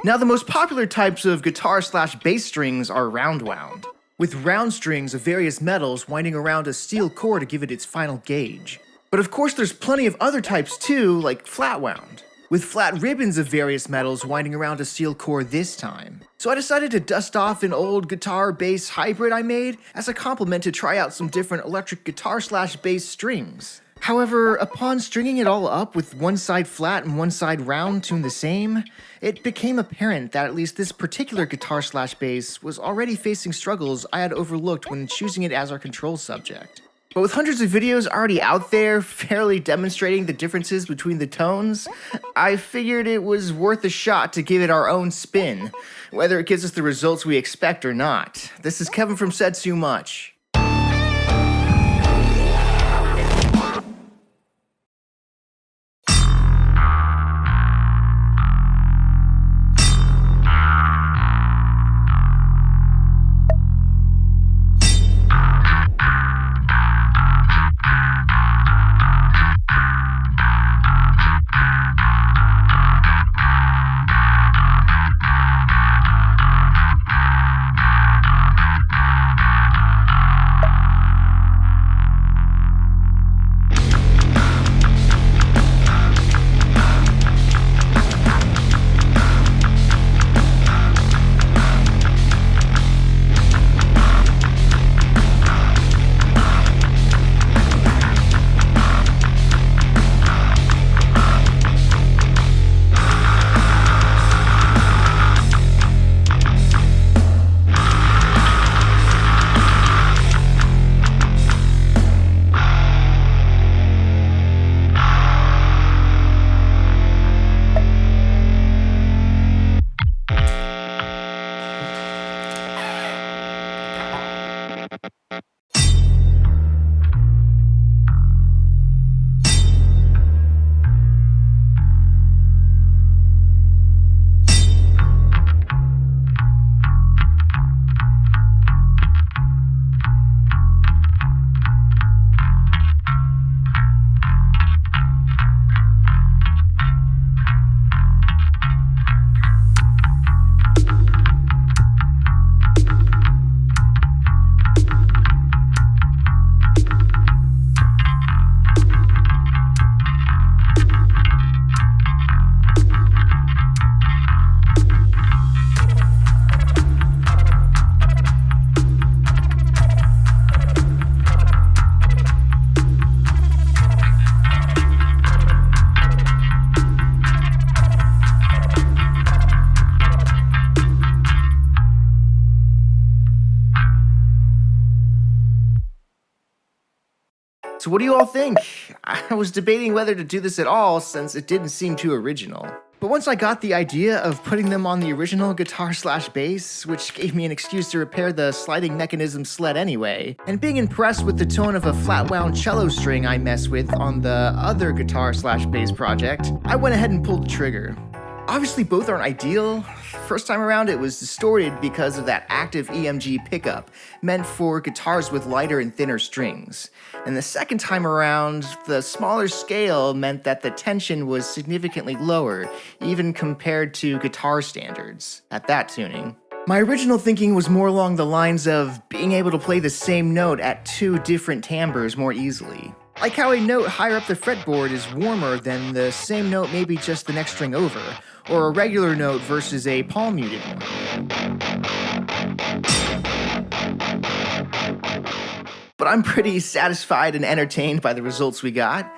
Now, the most popular types of guitar/bass strings are roundwound, with round strings of various metals winding around a steel core to give it its final gauge. But of course there's plenty of other types too, like flatwound, with flat ribbons of various metals winding around a steel core this time. So I decided to dust off an old guitar-bass hybrid I made as a compliment to try out some different electric guitar/bass strings. However, upon stringing it all up with one side flat and one side round tuned the same, it became apparent that at least this particular guitar/bass was already facing struggles I had overlooked when choosing it as our control subject. But with hundreds of videos already out there fairly demonstrating the differences between the tones, I figured it was worth a shot to give it our own spin, whether it gives us the results we expect or not. This is Kevin from Said Too Much. So what do you all think? I was debating whether to do this at all since it didn't seem too original. But once I got the idea of putting them on the original guitar/bass, which gave me an excuse to repair the sliding mechanism sled anyway, and being impressed with the tone of a flat-wound cello string I mess with on the other guitar/bass project, I went ahead and pulled the trigger. Obviously both aren't ideal. First time around it was distorted because of that active EMG pickup, meant for guitars with lighter and thinner strings. And the second time around, the smaller scale meant that the tension was significantly lower, even compared to guitar standards, at that tuning. My original thinking was more along the lines of being able to play the same note at two different timbres more easily. Like how a note higher up the fretboard is warmer than the same note maybe just the next string over, or a regular note versus a palm muted one. But I'm pretty satisfied and entertained by the results we got.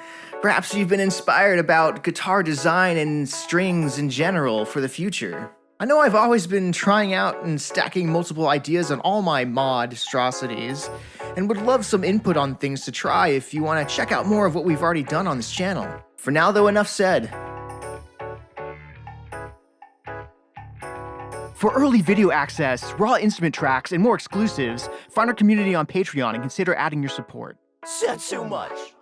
Perhaps you've been inspired about guitar design and strings in general for the future. I know I've always been trying out and stacking multiple ideas on all my mod-strosities, and would love some input on things to try if you want to check out more of what we've already done on this channel. For now though, enough said. For early video access, raw instrument tracks, and more exclusives, find our community on Patreon and consider adding your support. Said too much.